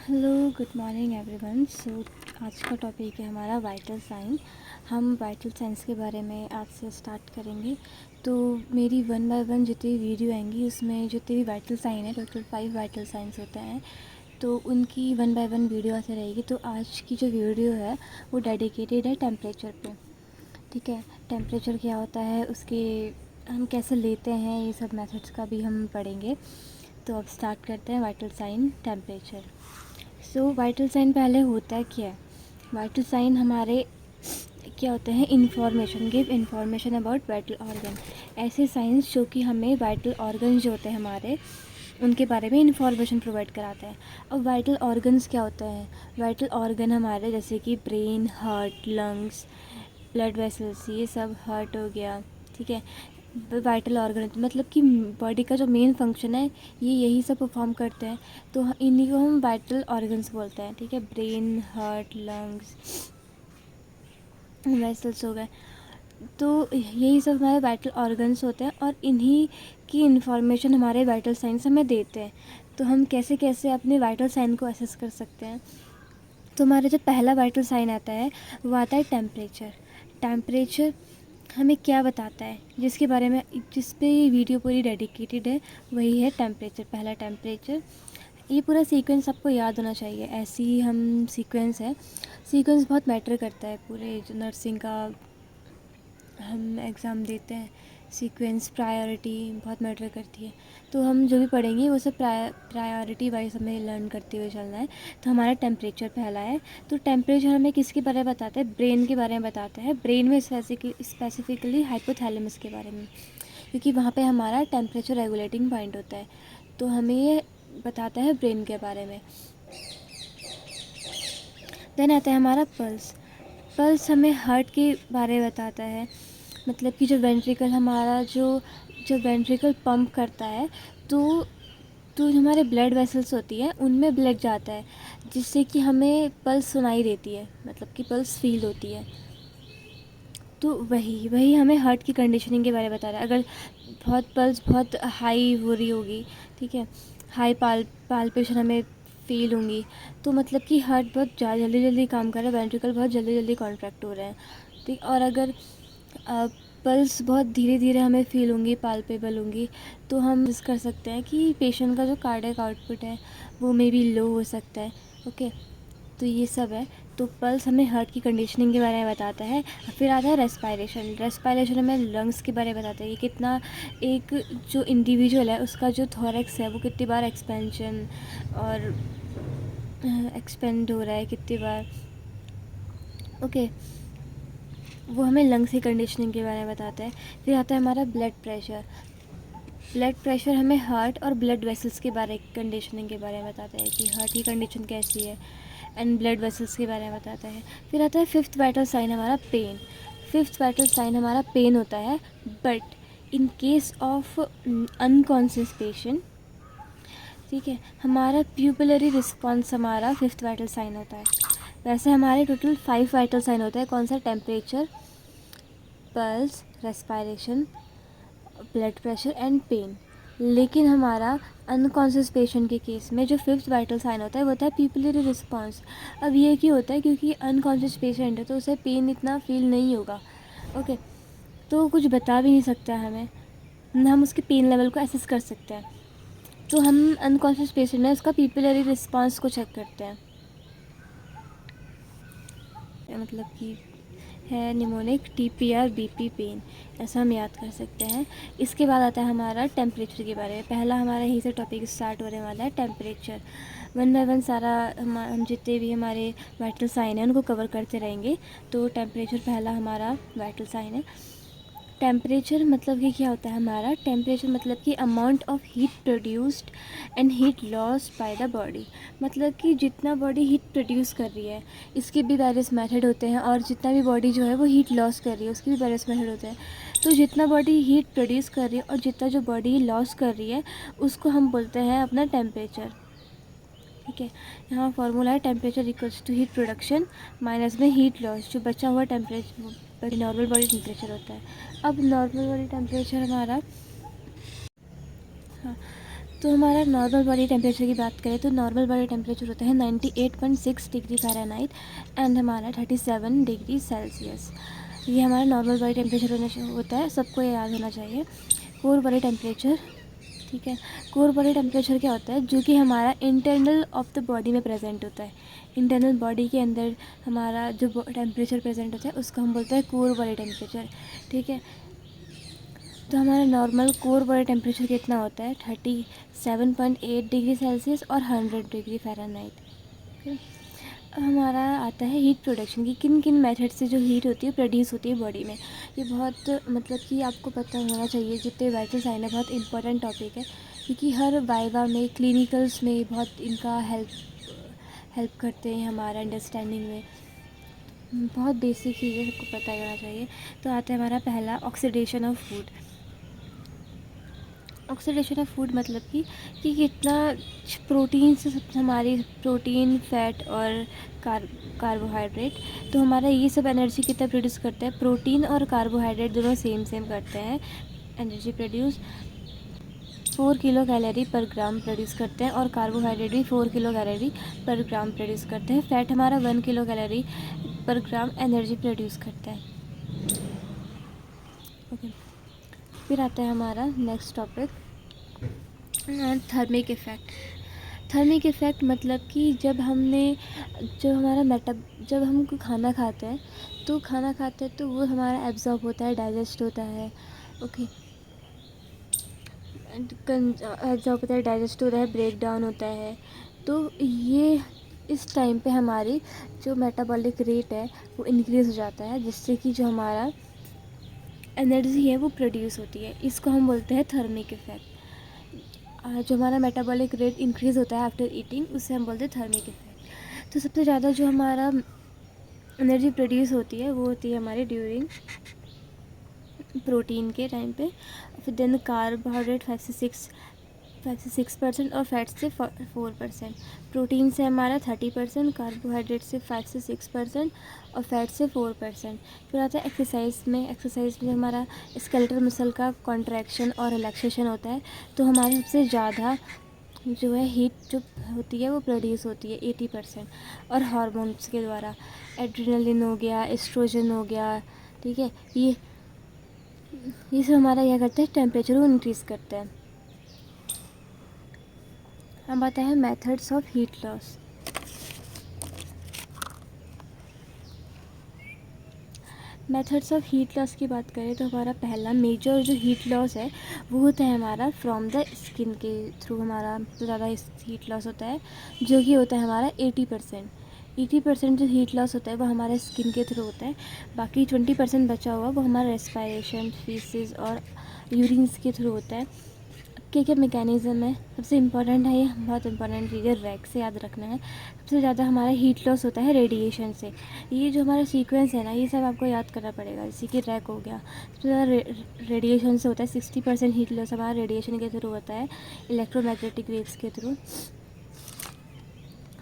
Hello, good morning everyone. आज का topic है हमारा वाइटल साइन। हम वाइटल साइंस के बारे में आज से स्टार्ट करेंगे। तो मेरी 1 बाय 1 जितनी वीडियो आएंगी उसमें जितने भी वाइटल साइन है, टोटल 5 वाइटल साइंस होते हैं, तो उनकी 1 बाय 1 वीडियो आती रहेगी। तो आज की जो वीडियो है वो डेडिकेटेड है टेम्परेचर पे। ठीक है, टेम्परेचर क्या होता है, उसके हम कैसे लेते हैं, ये सब मेथड्स का भी हम पढ़ेंगे। तो अब स्टार्ट करते हैं vital sign temperature. Vital sign पहले होता है क्या है? वाइटल साइन हमारे क्या होते हैं? Information, give information about vital organ. ऐसे साइंस जो कि हमें वाइटल ऑर्गन जो होते हैं हमारे, उनके बारे में इन्फॉर्मेशन प्रोवाइड कराते हैं। अब वाइटल ऑर्गन्स क्या होते हैं? वाइटल ऑर्गन हमारे जैसे कि brain, heart, lungs, blood vessels, ये सब हार्ट हो गया। ठीक है, वाइटल ऑर्गन मतलब कि बॉडी का जो मेन फंक्शन है ये यही सब परफॉर्म करते हैं, तो इन्हीं को हम वाइटल ऑर्गन्स बोलते हैं। ठीक है, ब्रेन, हार्ट, लंग्स, वेसल्स हो गए, तो यही सब हमारे वाइटल ऑर्गन्स होते हैं और इन्हीं की इन्फॉर्मेशन हमारे वाइटल साइंस हमें देते हैं। तो हम कैसे कैसे अपने वाइटल साइन को असेस कर सकते हैं? तो हमारा जो पहला वाइटल साइन आता है वो आता है टेम्परेचर। टेम्परेचर हमें क्या बताता है, जिसके बारे में जिस पे ये वीडियो पूरी डेडिकेटेड है, वही है टेम्परेचर। पहला टेम्परेचर, ये पूरा सीक्वेंस आपको याद होना चाहिए। ऐसे ही हम सीक्वेंस है, सीक्वेंस बहुत मैटर करता है पूरे जो नर्सिंग का हम एग्ज़ाम देते हैं। सीक्वेंस, प्रायोरिटी बहुत मैटर करती है। तो हम जो भी पढ़ेंगे वो सब प्रायोरिटी वाइज हमें लर्न करते हुए चलना है। तो हमारा टेम्परेचर पहला है। तो टेम्परेचर हमें किसके बारे में बताते हैं? ब्रेन के बारे में बताते हैं। ब्रेन में स्पेसिफिकली हाइपोथैलेमस के बारे में, क्योंकि वहाँ पे हमारा टेम्परेचर रेगुलेटिंग पॉइंट होता है। तो हमें ये बताता है ब्रेन के बारे में। देन आता है हमारा पल्स। पल्स हमें हार्ट के बारे में बताता है, मतलब कि जो वेंट्रिकल हमारा जो वेंट्रिकल पंप करता है, तो जो हमारे ब्लड वेसल्स होती है उनमें ब्लड जाता है, जिससे कि हमें पल्स सुनाई देती है, मतलब कि पल्स फील होती है। तो वही हमें हार्ट की कंडीशनिंग के बारे में बता रहा है। अगर पल्स बहुत हाई हो रही होगी, ठीक है, हाई पाल्पेशन हमें फील होंगी, तो मतलब कि हार्ट बहुत जल्दी जल्दी काम कर रहा है, वेंट्रिकल बहुत जल्दी जल्दी कॉन्ट्रैक्ट हो रहे हैं। ठीक, और अगर पल्स बहुत धीरे धीरे हमें फील होंगी, पाल्पेबल होंगी, तो हम इस कर सकते हैं कि पेशेंट का जो कार्डियक आउटपुट है वो मे बी लो हो सकता है। ओके, तो ये सब है। तो पल्स हमें हार्ट की कंडीशनिंग के बारे में बताता है। फिर आता है रेस्पायरेशन। रेस्पायरेशन हमें लंग्स के बारे में बताता है कि कितना एक जो इंडिविजुअल है उसका जो थॉरैक्स है वो कितनी बार एक्सपेंशन और एक्सपेंड हो रहा है, कितनी बार। ओके, वो हमें लंग्स की कंडीशनिंग के बारे में बताता है। फिर आता है हमारा ब्लड प्रेशर। ब्लड प्रेशर हमें हार्ट और ब्लड वेसल्स के बारे कंडीशनिंग के बारे में बताता है कि हार्ट की कंडीशन कैसी है, एंड ब्लड वेसल्स के बारे में बताता है। फिर आता है फिफ्थ वाइटल साइन हमारा पेन। फिफ्थ वाइटल साइन हमारा पेन होता है, but in case of unconscious patient, ठीक है, हमारा प्यूपिलरी रिस्पॉन्स हमारा फिफ्थ वाइटल साइन होता है। वैसे हमारे टोटल 5 वाइटल साइन होते हैं। कौन सा? Temperature, pulse, respiration, blood pressure and pain. लेकिन हमारा अनकॉन्शियस पेशेंट के केस में जो फिफ्थ वाइटल साइन होता है वो होता है प्यूपिलरी रिस्पॉन्स। अब ये क्यों होता है? क्योंकि अनकॉन्शियस पेशेंट है तो उसे पेन इतना फील नहीं होगा। ओके, तो कुछ बता भी नहीं सकता हमें, न हम उसके पेन लेवल को एसेस कर सकते हैं। तो हम अनकॉन्शियस पेशेंट है उसका प्यूपिलरी रिस्पॉन्स को चेक करते हैं, मतलब कि है निमोनिक, TPR, BP, पेन, ऐसा हम याद कर सकते हैं। इसके बाद आता है हमारा टेम्परेचर के बारे में। पहला हमारा यहीं से टॉपिक स्टार्ट होने वाला है, टेम्परेचर। 1 बाय 1 सारा हम जितने भी हमारे वाइटल साइन हैं उनको कवर करते रहेंगे। तो टेम्परेचर पहला हमारा वाइटल साइन है। टेम्परेचर मतलब कि क्या होता है हमारा? टेम्परेचर मतलब कि amount of heat produced and heat lost by the body. मतलब कि जितना बॉडी हीट प्रोड्यूस कर रही है, इसके भी वेरियस मेथड होते हैं, और जितना भी बॉडी जो है वो हीट लॉस कर रही है उसके भी वेरियस मेथड होते हैं। तो जितना बॉडी हीट प्रोड्यूस कर रही है और जितना जो बॉडी लॉस कर रही है उसको हम बोलते हैं अपना टेम्परेचर। ठीक है, यहाँ फॉर्मूला है temperature equals to heat production minus में हीट लॉस, जो बचा हुआ टेम्परेचर नॉर्मल बॉडी टेम्परेचर होता है। अब नॉर्मल बॉडी टेम्परेचर हमारा, हाँ, तो हमारा नॉर्मल बॉडी टेम्परेचर की बात करें तो नॉर्मल बॉडी टेम्परेचर होता है 98.6 डिग्री फ़ारेनहाइट एंड हमारा 37 डिग्री सेल्सियस। ये हमारा नॉर्मल बॉडी टेम्परेचर होता है, सबको ये याद होना चाहिए। कोर बॉडी टेम्परेचर, ठीक है, कोर बॉडी टेम्परेचर क्या होता है, जो कि हमारा इंटरनल ऑफ द बॉडी में प्रेजेंट होता है। इंटरनल बॉडी के अंदर हमारा जो टेम्परेचर प्रेजेंट होता है उसको हम बोलते हैं कोर बॉडी टेम्परेचर, ठीक है। तो हमारा नॉर्मल कोर बॉडी टेम्परेचर कितना होता है, 37.8 डिग्री सेल्सियस और 100 डिग्री फ़ारेनहाइट। हमारा आता है हीट प्रोडक्शन की, किन किन मेथड से जो हीट होती है प्रोड्यूस होती है बॉडी में। ये बहुत मतलब कि आपको पता होना चाहिए, जितने वाइटल साइन है बहुत इंपॉर्टेंट टॉपिक है, क्योंकि हर वाइवा में क्लिनिकल्स में बहुत इनका हेल्प करते हैं हमारा अंडरस्टैंडिंग में। बहुत बेसिक चीज़ें सबको पता करना चाहिए। तो आता है हमारा पहला oxidation of food. Oxidation of food मतलब कि कितना प्रोटीन से हमारी प्रोटीन, फैट और कार्बोहाइड्रेट, तो हमारा ये सब एनर्जी कितना प्रोड्यूस करता है, प्रोटीन और कार्बोहाइड्रेट दोनों सेम करते हैं एनर्जी प्रोड्यूस। 4 किलो कैलोरी पर ग्राम प्रोड्यूस करते हैं और कार्बोहाइड्रेट भी 4 किलो कैलोरी पर ग्राम प्रोड्यूस करते हैं। फैट हमारा 1 किलो कैलोरी पर ग्राम एनर्जी प्रोड्यूस करता है। ओके, फिर आता है हमारा next topic, thermic effect. Thermic effect मतलब कि जब हम खाना खाते हैं तो वो हमारा एब्जॉर्ब होता है, डाइजेस्ट होता है। ओके, एब्जॉर्ब होता है, डाइजेस्ट होता है, ब्रेक डाउन होता है। तो ये इस टाइम पे हमारी जो मेटाबॉलिक रेट है वो इंक्रीज़ हो जाता है, जिससे कि जो हमारा एनर्जी है वो प्रोड्यूस होती है। इसको हम बोलते हैं थर्मिक इफ़ेक्ट। जो हमारा मेटाबॉलिक रेट इंक्रीज़ होता है आफ्टर ईटिंग, उससे हम बोलते हैं थर्मिक इफ़ेक्ट। तो सबसे ज़्यादा जो हमारा एनर्जी प्रोड्यूस होती है वो होती है हमारी ड्यूरिंग प्रोटीन के टाइम पे, फिर देन कार्बोहाइड्रेट 5 से 6% और फैट से 4%। प्रोटीन से हमारा 30%, कार्बोहाइड्रेट से 5 से 6% और फैट से 4%। फिर आता है एक्सरसाइज में हमारा स्केलेटल मसल का कॉन्ट्रैक्शन और रिलैक्सेशन होता है, तो हमारे सबसे ज़्यादा जो है हीट जो होती है वो प्रोड्यूस होती है 80%, और हार्मोन्स के द्वारा। एड्रेनलिन हो गया, एस्ट्रोजन हो गया, ठीक है, ये सब हमारा क्या करते हैं, टेम्परेचर को इंक्रीज़ करते हैं। अब आता है methods of heat loss. Methods of heat loss की बात करें तो हमारा पहला मेजर जो हीट लॉस है वो होता है हमारा फ्रॉम द स्किन के थ्रू। हमारा सबसे ज़्यादा हीट लॉस होता है, जो कि होता है हमारा 80% जो हीट लॉस होता है वो हमारे स्किन के थ्रू होता है। बाकी 20% बचा हुआ वो हमारा रेस्पायरेशन, फीसेस और यूरिन्स के थ्रू होता है। क्या मैकेनिज़्म है, सबसे इम्पॉर्टेंट है, ये बहुत इंपॉर्टेंट चीज़ है, रैक से याद रखना है। सबसे ज़्यादा हमारा हीट लॉस होता है रेडिएशन से। ये जो हमारा सीक्वेंस है ना, ये सब आपको याद करना पड़ेगा। जैसे कि रैक हो गया, सबसे ज़्यादा रेडिएशन से होता है। 60% हीट लॉस हमारा रेडिएशन के थ्रू होता है, इलेक्ट्रोमैग्नेटिक वेव्स के थ्रू।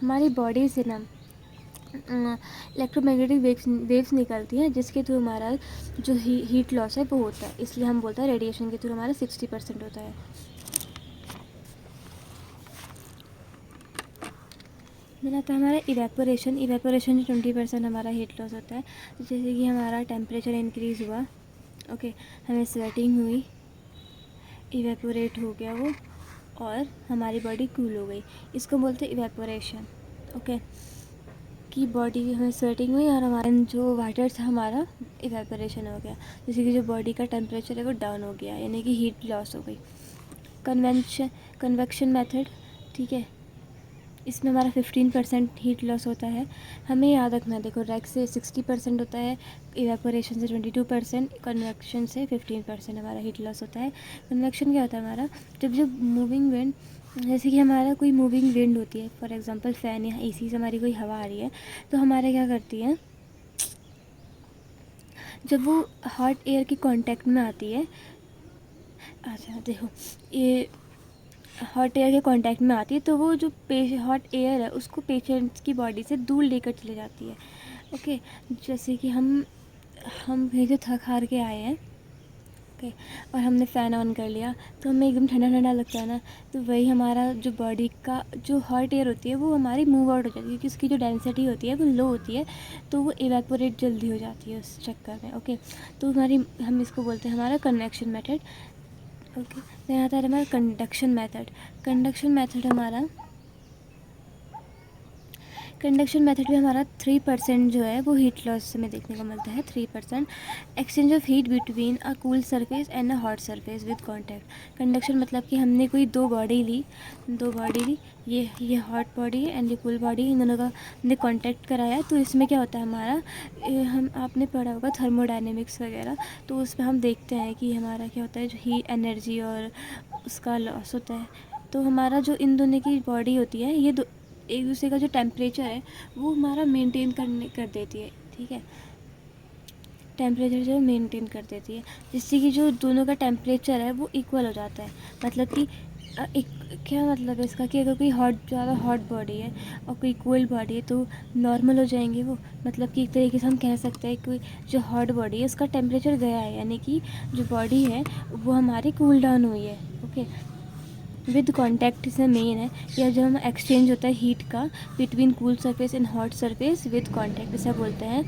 हमारी बॉडी से ना इलेक्ट्रोमैग्नेटिक वेव्स निकलती हैं, जिसके थ्रू हमारा जो हीट लॉस है वो होता है। इसलिए हम बोलते हैं रेडिएशन के थ्रू हमारा 60% होता है। देन आता है हमारा इवेपोरेशन में 20% हमारा हीट लॉस होता है। जैसे कि हमारा टेम्परेचर इंक्रीज़ हुआ, ओके, हमें स्वेटिंग हुई, इवेपोरेट हो गया वो, और हमारी बॉडी कूल हो गई, इसको बोलते हैं इवेपोरेशन। ओके, कि बॉडी हमें स्वेटिंग हुई और हमारा जो वाटर था हमारा इवेपोरेशन हो गया, जैसे कि जो बॉडी का टेम्परेचर है वो डाउन हो गया, यानी कि हीट लॉस हो गई। कन्वेक्शन मेथड, ठीक है, इसमें हमारा 15% हीट लॉस होता है। हमें याद रखना है, देखो रैक से 60% होता है, इवेपोरेशन से 22%, कन्वेक्शन से 15% हमारा हीट लॉस होता है। कन्वेक्शन क्या होता है हमारा, जब मूविंग विंड, जैसे कि हमारा कोई मूविंग विंड होती है, फॉर एग्जांपल फ़ैन या एसी से हमारी कोई हवा आ रही है, तो हमारे क्या करती है, जब वो हॉट एयर के कांटेक्ट में आती है, अच्छा देखो, ये हॉट एयर के कांटेक्ट में आती है तो वो जो हॉट एयर है उसको पेशेंट्स की बॉडी से दूर लेकर चले जाती है। ओके, जैसे कि हम कहीं से थक हार के आए हैं, ओके, और हमने फ़ैन ऑन कर लिया तो हमें एकदम ठंडा ठंडा लगता है ना, तो वही हमारा जो बॉडी का जो हॉट एयर होती है वो हमारी मूव आउट हो जाती है, क्योंकि उसकी जो डेंसिटी होती है वो लो होती है, तो वो इवेपोरेट जल्दी हो जाती है उस चक्कर में। ओके, तो हम इसको बोलते हैं हमारा कन्वेक्शन मेथड। ओके, तो यहाँ आता है हमारा कंडक्शन मेथड। कंडक्शन मेथड में हमारा 3% जो है वो हीट लॉस हमें देखने को मिलता है। 3% exchange of heat between a cool surface and a hot surface with contact. Conduction मतलब कि हमने कोई दो बॉडी ली, ये हॉट बॉडी एंड ये कूल बॉडी, इन दोनों का हमने कांटेक्ट कराया, तो इसमें क्या होता है हमारा, हम आपने पढ़ा होगा थर्मोडायनेमिक्स वगैरह, तो उसमें हम देखते हैं कि हमारा क्या होता है, जो हीट एनर्जी और उसका लॉस होता है। तो हमारा जो इन दोनों की बॉडी होती है, ये एक दूसरे का जो टेम्परेचर है वो हमारा मेंटेन कर देती है। ठीक है, टेम्परेचर जो मेंटेन कर देती है, जिससे कि जो दोनों का टेम्परेचर है वो इक्वल हो जाता है। मतलब कि एक क्या मतलब है इसका, कि अगर कोई ज़्यादा हॉट बॉडी है और कोई कोल्ड बॉडी है तो नॉर्मल हो जाएंगे वो। मतलब कि एक तरीके से हम कह सकते हैं कि जो हॉट बॉडी है उसका टेम्परेचर गया है, यानी कि जो बॉडी है वो हमारी कूल डाउन हुई है। ओके, विद कॉन्टैक्ट से मेन है, या जब हम एक्सचेंज होता है हीट का between cool surface and hot surface with contact, इसे बोलते हैं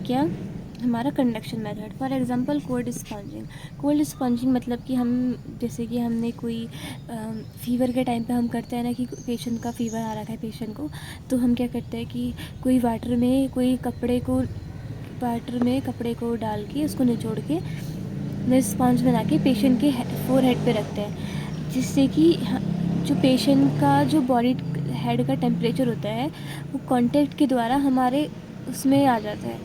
क्या, हमारा conduction method. For example cold spongin मतलब कि हम जैसे कि हमने कोई फीवर के टाइम पे हम करते हैं ना, कि पेशेंट का फीवर आ रखा है पेशेंट को, तो हम क्या करते हैं कि कोई वाटर में कपड़े को डाल के उसको निचोड़ के स्पंज बना के पेशेंट के फोरहेड पे रखते हैं, जिससे कि जो पेशेंट का जो बॉडी हेड का टेम्परेचर होता है वो कांटेक्ट के द्वारा हमारे उसमें आ जाता है,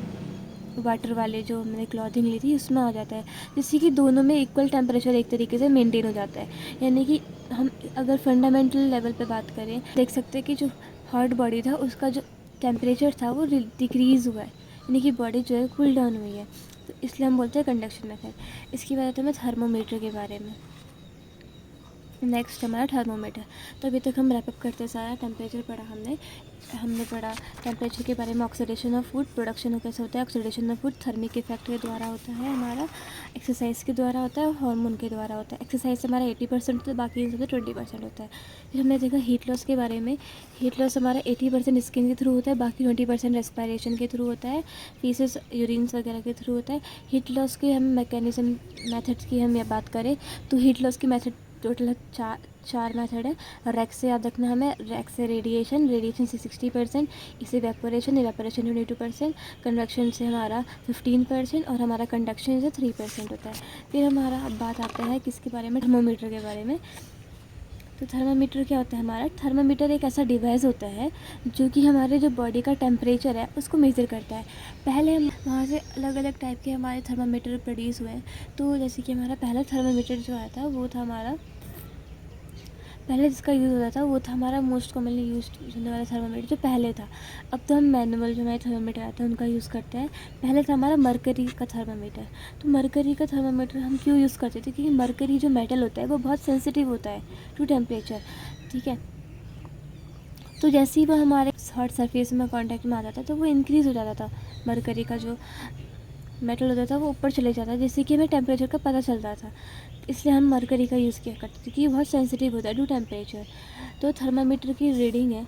वाटर वाले जो हमने क्लॉथिंग ली थी उसमें आ जाता है, जिससे कि दोनों में इक्वल टेम्परेचर एक तरीके से मेंटेन हो जाता है। यानी कि हम अगर फंडामेंटल लेवल पे बात करें, देख सकते हैं कि जो हॉट बॉडी था उसका जो टेम्परेचर था वो डिक्रीज़ हुआ है, यानी कि बॉडी जो है कूल डाउन हुई है, तो इसलिए हम बोलते हैं कंडक्शन मेथड। इसकी बात है मैं थर्मोमीटर के बारे में। नेक्स्ट हमारा थर्मोमीटर। तो अभी तक हम रैपअप करते सारा टेम्परेचर पढ़ा हमने पढ़ा टेम्परेचर के बारे में, ऑक्सीडेशन ऑफ फूड, प्रोडक्शन कैसे होता है oxidation of food, thermic effect के द्वारा होता है हमारा, एक्सरसाइज के द्वारा होता है और हार्मोन के द्वारा होता है। एक्सरसाइज से हमारा 80% होता है, बाकी इन सबसे 20% होता है। फिर हमने देखा हीट लॉस के बारे में। हीट लॉस हमारा 80% स्किन के थ्रू होता है, बाकी 20% रेस्पिरेशन के थ्रू होता है, फीसेस यूरिन्स वगैरह के थ्रू होता है। हीट लॉस के हम मैकेनिज्म मेथड्स की हम बात करें तो हीट लॉस की मेथड टोटल चार मेथड है। रैक से याद रखना हमें, रैक से रेडिएशन से 60%, इसे इवेपोरेशन 22%, कन्वेक्शन से हमारा 15% और हमारा कंडक्शन से 3% होता है। फिर हमारा अब बात आता है किसके बारे में, थर्मोमीटर के बारे में। तो थर्मामीटर क्या होता है हमारा, थर्मामीटर एक ऐसा डिवाइस होता है जो कि हमारे जो बॉडी का टेम्परेचर है उसको मेज़र करता है। पहले हम वहाँ से अलग अलग टाइप के हमारे थर्मामीटर प्रोड्यूस हुए हैं। तो जैसे कि हमारा पहला थर्मामीटर जो आया था वो था हमारा, पहले जिसका यूज़ होता था वो था हमारा मोस्ट कॉमनली यूज होने वाला थर्मामीटर जो पहले था। अब तो हम मैनुअल जो हमारे थर्मामीटर आते हैं उनका यूज़ करते हैं। पहले था हमारा मरकरी का थर्मामीटर। तो मरकरी का थर्मामीटर हम क्यों यूज़ करते थे, क्योंकि मरकरी जो मेटल होता है वो बहुत सेंसिटिव होता है टू टेम्परेचर। ठीक है, तो जैसे ही वो हमारे हॉट सरफेस में कांटेक्ट में आ जाता तो वो इंक्रीज़ हो जाता था, मरकरी का जो मेटल होता था वो ऊपर चले जाता, जिससे कि हमें टेम्परेचर का पता चलता था। इसलिए हम मरकरी का यूज़ किया करते थे, क्योंकि ये बहुत सेंसिटिव होता है टू टेम्परेचर। तो थर्मामीटर की रीडिंग है,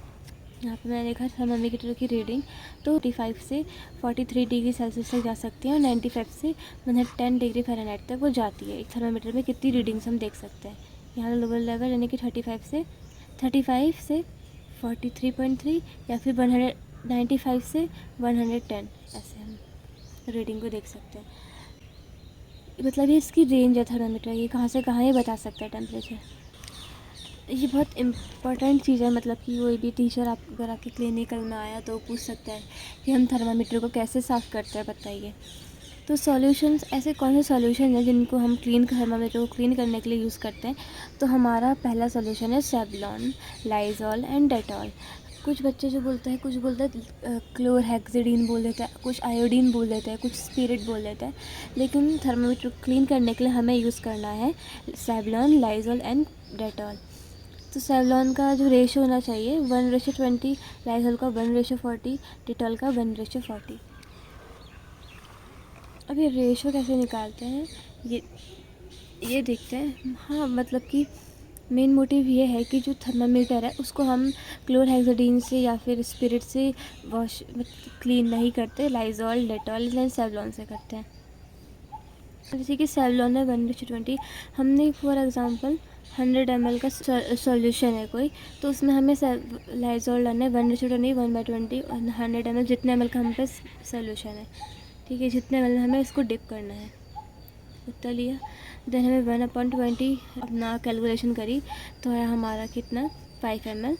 यहाँ पे मैंने देखा थर्मामीटर की रीडिंग तो 45 से 43 डिग्री सेल्सियस तक जा सकती है और 95 से 110 डिग्री फ़ारेनहाइट तक वो जाती है। एक थर्मामीटर में कितनी रीडिंग्स हम देख सकते हैं। यहाँ लोअर लेवल यानी कि 35 से 43.3 या फिर 195 से 110, ऐसे हम रीडिंग को देख सकते हैं। मतलब ये इसकी रेंज है थर्मामीटर, ये कहाँ से कहाँ ये बता सकता है टेम्परेचर। ये बहुत इम्पोर्टेंट चीज़ है, मतलब कि कोई भी टीचर आप अगर आपके क्लिनिकल में आया तो पूछ सकता है कि हम थर्मामीटर को कैसे साफ़ करते हैं, बताइए। तो सॉल्यूशंस, ऐसे कौन से सॉल्यूशन हैं जिनको हम थर्मामीटर को क्लीन करने के लिए यूज़ करते हैं। तो हमारा पहला सॉल्यूशन है सेवलॉन, लाइजॉल एंड डेटॉल। कुछ बच्चे जो बोलते हैं, कुछ बोलते हैं क्लोरहेक्सिडीन बोल देता है, कुछ आयोडीन बोल देता है, कुछ स्पिरिट बोल देता है, लेकिन थर्मामीटर क्लीन करने के लिए हमें यूज़ करना है सेवलॉन, लाइजॉल एंड डेटॉल। तो सेवलॉन का जो रेशो होना चाहिए 1:20, लाइजॉल का 1:40, डेटॉल का 1:40। अब ये रेशो कैसे निकालते हैं, ये देखते हैं। हाँ, मतलब कि मेन मोटिव ये है कि जो थर्मामीटर है उसको हम क्लोरहेक्साडीन से या फिर स्पिरिट से वॉश क्लीन नहीं करते, लाइजॉल, डेटॉल या सेवलॉन से करते हैं। जैसे कि सेवलॉन है 1:20, हमने फॉर एग्जांपल 100 ml का सॉल्यूशन है कोई, तो उसमें हमें लाइजॉल डालना है 1:20, 1/20 और 100 ml, जितने ml का हम पे सॉल्यूशन है, ठीक है, जितने ml हमें इसको डिप करना है उतना लिया। देन हमें 1/20 अपना कैलकुलेशन करी तो है हमारा कितना 5 ml,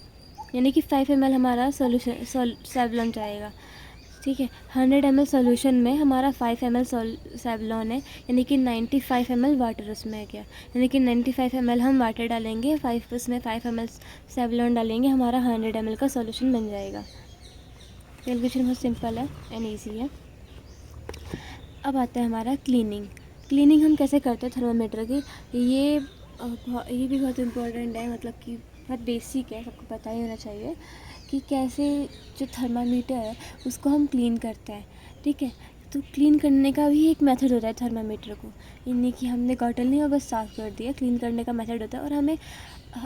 यानी कि 5 ml हमारा सॉल्यूशन सेवलॉन जाएगा, ठीक है। 100 ml सॉल्यूशन में हमारा 5 ml सेवलॉन है, यानी कि 95 ml वाटर उसमें है क्या, यानी कि 95 ml हम वाटर डालेंगे, 5 उसमें 5 ml सेवलॉन डालेंगे, हमारा 100 ml का सॉल्यूशन बन जाएगा। कैलकुलेशन बहुत सिंपल है एंड ईजी है। अब आता है हमारा क्लीनिंग हम कैसे करते हैं थर्मामीटर की, ये भी बहुत इम्पोर्टेंट है, मतलब कि बहुत बेसिक है, सबको पता ही होना चाहिए कि कैसे जो थर्मामीटर है उसको हम क्लीन करते हैं, ठीक है। तो क्लीन करने का भी एक मेथड होता है थर्मामीटर को, यानी कि हमने कॉटन नहीं और बस साफ़ कर दिया, क्लीन करने का मेथड होता है। और हमें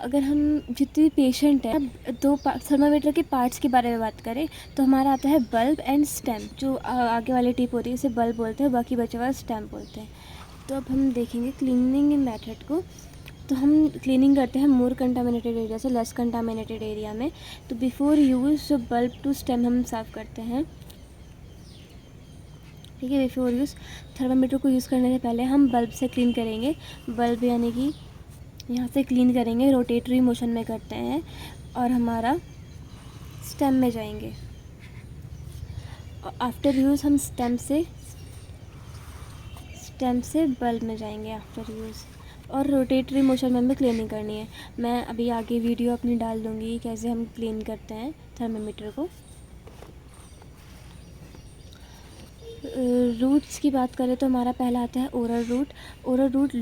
अगर हम जितने भी पेशेंट हैं, दो थर्मामीटर के पार्ट्स के बारे में बात करें तो हमारा आता है बल्ब एंड स्टेम, जो आगे वाली टिप होती है उसे बल्ब बोलते हैं, बाकी बचे हुआ स्टेम बोलते हैं। तो अब हम देखेंगे क्लीनिंग मेथड को। तो हम क्लीनिंग करते हैं मोर कंटामिनेटेड एरिया से लेस कंटामिनेटेड एरिया में। तो बिफोर यूज़ जो बल्ब टू स्टेम हम साफ़ करते हैं, ठीक है। बिफोर यूज़ थर्मामीटर को यूज़ करने से पहले हम बल्ब से क्लीन करेंगे, बल्ब यानी कि यहाँ से क्लीन करेंगे, रोटेटरी मोशन में करते हैं और हमारा स्टेम में जाएंगे। आफ्टर यूज़ हम स्टेम से बल्ब में जाएंगे आफ्टर यूज़, और रोटेटरी मोशन में हमें क्लीनिंग करनी है। मैं अभी आगे वीडियो अपनी डाल दूँगी कैसे हम क्लीन करते हैं थर्मामीटर को। रूट्स की बात करें तो हमारा पहला आता है ओरल रूट। ओरल रूट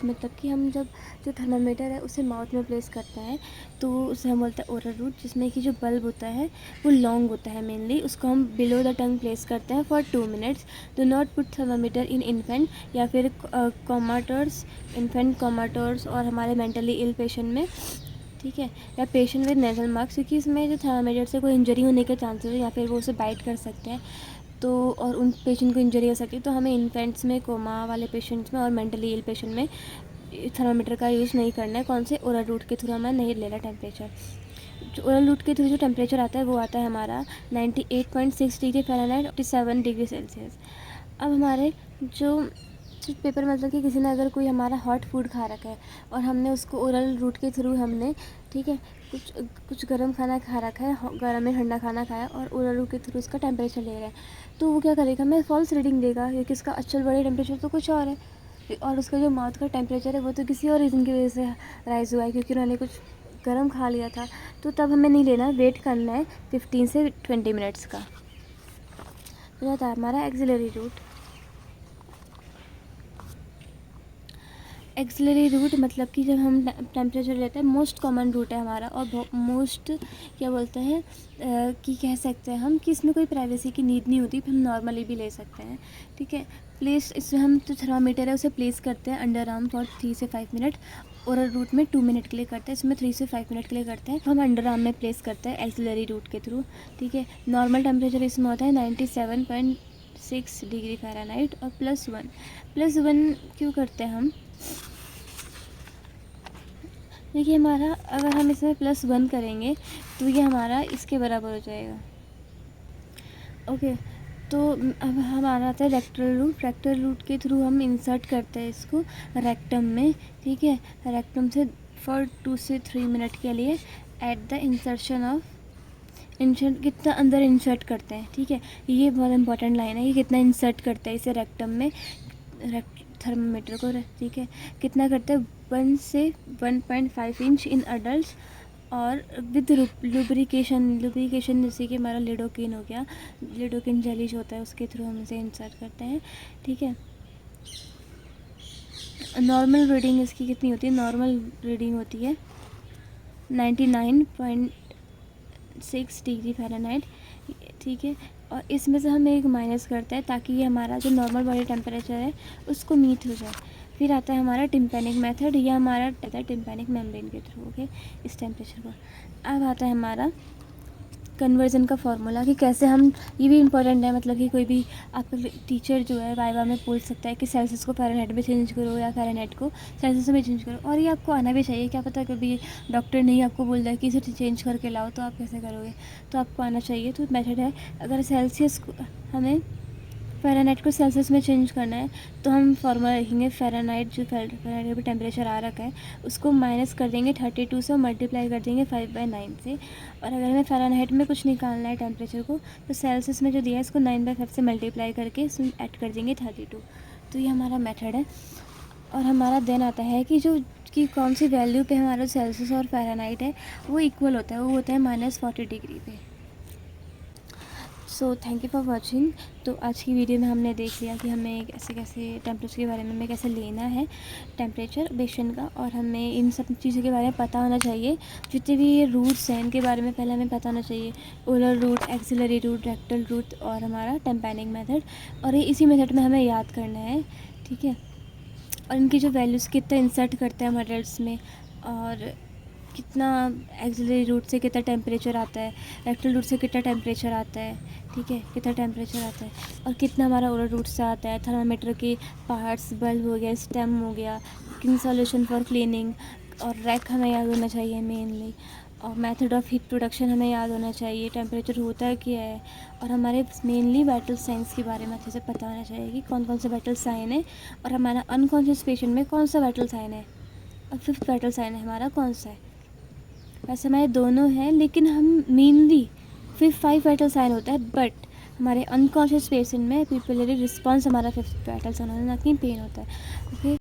मतलब कि हम जब जो थर्मामीटर है उसे माउथ में प्लेस करते हैं तो उसे हम बोलते हैं ओरल रूट, जिसमें कि जो बल्ब होता है वो लॉन्ग होता है मेनली, उसको हम बिलो द टंग प्लेस करते हैं for 2 minutes. Do not put thermometer in infant या फिर कोमाटर्स, इन्फेंट कोमाटर्स और हमारे मेंटली इल पेशेंट में, ठीक है, या पेशेंट विद नेजल मार्क्स, क्योंकि इसमें जो थर्मामीटर से कोई इंजरी होने के चांसेस है या फिर वो उसे बाइट कर सकते हैं, तो और उन पेशेंट को इंजरी हो सकती है। तो हमें इन्फेंट्स में, कोमा वाले पेशेंट्स में और मेंटली इल पेशेंट में थर्मामीटर का यूज़ नहीं करना है। कौन से ओरल रूट के थ्रू हमें नहीं लेना टेम्परेचर। जो ओरल रूट के थ्रू जो टेम्परेचर आता है वो आता है हमारा 98.6 डिग्री फ़ारेनहाइट, 47 डिग्री सेल्सियस। अब हमारे जो पेपर मतलब कि किसी ने अगर कोई हमारा हॉट फूड खा रखा है और हमने उसको ओरल रूट के थ्रू हमने, ठीक है, कुछ गर्म खाना खा रखा है, गर्म में ठंडा खाना खाया और ओरल रूट के थ्रू उसका टेम्परेचर ले रहा है, तो वो क्या करेगा, हमें फॉल्स रीडिंग देगा, क्योंकि इसका एक्चुअल बॉडी टेम्परेचर तो कुछ और है और उसका जो माउथ का टेम्परेचर है वो तो किसी और रीज़न की वजह से राइज़ हुआ है, क्योंकि उन्होंने कुछ गर्म खा लिया था। तो तब हमें नहीं लेना, वेट करना है 15 से 20 मिनट्स का। तो रहता है हमारा एक्सिलरी रूट। एक्सिलरी रूट मतलब कि जब हम टेम्परेचर लेते हैं, मोस्ट कॉमन रूट है हमारा और मोस्ट क्या बोलते हैं कि कह सकते हैं हम कि इसमें कोई प्राइवेसी की नीड नहीं होती, हम नॉर्मली भी ले सकते हैं, ठीक है। प्लेस इसमें हम जो थर्मामीटर है उसे प्लेस करते हैं अंडर आर्म फॉर 3 से 5 मिनट। ओरल रूट में 2 मिनट के लिए करते हैं, इसमें 3 से 5 मिनट के लिए करते हैं। हम अंडर आर्म में प्लेस करते हैं एक्सिलरी रूट के थ्रू, ठीक है। नॉर्मल टेम्परेचर इसमें होता है 97.6 डिग्री फ़ारेनहाइट और +1 क्यों करते हैं हम, देखिए हमारा अगर हम इसमें +1 करेंगे तो ये हमारा इसके बराबर हो जाएगा, ओके। तो अब हमारा आता है रेक्टल रूट के थ्रू हम इंसर्ट करते हैं इसको रेक्टम में, ठीक है। रेक्टम से फॉर 2 से 3 मिनट के लिए at the insertion of insert, कितना अंदर इंसर्ट करते हैं, ठीक है। ये बहुत इंपॉर्टेंट लाइन है, ये कितना इंसर्ट करते हैं इसे रेक्टम में, थर्मामीटर को, ठीक है। कितना करते हैं 1 से 1.5 इंच इन अडल्ट और विद लुब्रिकेशन जैसे कि हमारा लिडोकिन हो गया, लिडोकिन जेली जो होता है उसके थ्रू हम इसे इंसर्ट करते हैं, ठीक है। नॉर्मल रीडिंग इसकी कितनी होती है, नॉर्मल रीडिंग होती है 99.6 डिग्री फ़ारेनहाइट, ठीक है। और इसमें से हम एक माइनस करते हैं ताकि ये हमारा जो नॉर्मल बॉडी टेम्परेचर है उसको मीट हो जाए। फिर आता है हमारा टिम्पेनिक मेथड, या हमारा टिम्पेनिक मेम्ब्रेन के थ्रू, ओके, इस टेम्परेचर को। अब आता है हमारा कन्वर्जन का फॉर्मूला कि कैसे हम, ये भी इंपॉर्टेंट है, मतलब कि कोई भी आपका टीचर जो है वाइवा में पूछ सकता है कि सेल्सियस को फ़ारेनहाइट में चेंज करो या फ़ारेनहाइट को सेल्सियस में चेंज करो, और ये आपको आना भी चाहिए। क्या पता कभी डॉक्टर नहीं आपको बोल रहा है कि इसे चेंज करके लाओ, तो आप कैसे करोगे, तो आपको आना चाहिए। तो मेथड है, अगर सेल्सियस को हमें फ़ारेनहाइट को सेल्सियस में चेंज करना है तो हम फॉर्मूला लिखेंगे, फ़ारेनहाइट जो फ़ारेनहाइट पे टेम्परेचर आ रखा है उसको माइनस कर देंगे 32 से और मल्टीप्लाई कर देंगे 5/9 से। और अगर हमें फ़ारेनहाइट में कुछ निकालना है टेम्परेचर को, तो सेल्सियस में जो दिया है इसको 9/5 से मल्टीप्लाई करके इसमें ऐड कर देंगे 32। तो ये हमारा मेथड है। और हमारा देन आता है कि कौन सी वैल्यू पे हमारा सेल्सियस और फ़ारेनहाइट है वो इक्वल होता है, वो होता है -40 डिग्री पे। So thank you for watching. तो आज की वीडियो में हमने देख लिया कि हमें कैसे कैसे टेम्परेचर के बारे में हमें कैसे लेना है टेम्परेचर पेशेंट का, और हमें इन सब चीज़ों के बारे में पता होना चाहिए। जितने भी ये रूट्स हैं इनके बारे में पहले हमें पता होना चाहिए, oral route, axillary route, rectal route और हमारा टेम्पेनिक मेथड, और ये इसी मेथड में हमें याद करना है, ठीक है। और इनकी जो वैल्यूज़ कितना इंसर्ट करते हैं हम एडल्ट्स में, और कितना एक्सिलरी रूट से कितना टेम्परेचर आता है, रेक्टल रूट से कितना टेम्परेचर आता है, ठीक है, कितना टेम्परेचर आता है, और कितना हमारा ओरल रूट से आता है। थर्मामीटर के पार्ट्स, बल्ब हो गया, स्टेम हो गया, स्किन सॉल्यूशन फॉर क्लीनिंग, और रैक हमें याद होना चाहिए मेनली, और मेथड ऑफ हीट प्रोडक्शन हमें याद होना चाहिए, टेम्परेचर होता है क्या है, और हमारे मेनली वाइटल साइंस के बारे में अच्छे से पता होना चाहिए कि कौन कौन से वाइटल साइन है, और हमारा अनकॉन्शियस पेशेंट में कौन सा वाइटल साइन है, और फिफ्थ वाइटल साइन है हमारा कौन सा है। वैसे हमारे दोनों हैं, लेकिन हम मेनली 5 वाइटल साइन होता है, बट हमारे अनकॉन्शियस पेशेंट में पिपिलरी रिस्पॉन्स हमारा 5th वाइटल साइन होता है, ना कि पेन होता है, okay.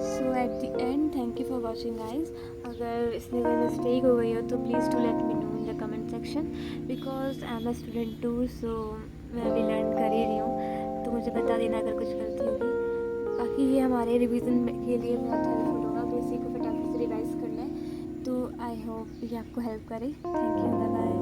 So at the end thank you for watching guys. अगर इसमें कोई मिस्टेक हो गई हो तो please to let me know in the comment section, because I am a student too, so मैं अभी लर्न कर ही रही हूँ, तो मुझे बता देना अगर कुछ गलती होगी। बाकी ये हमारे रिवीजन के लिए बहुत हेल्पफुल होगा, बेसिक को फटाफट से रिवाइज करना है, तो आई होप ये आपको हेल्प करे। Thank you, bye bye.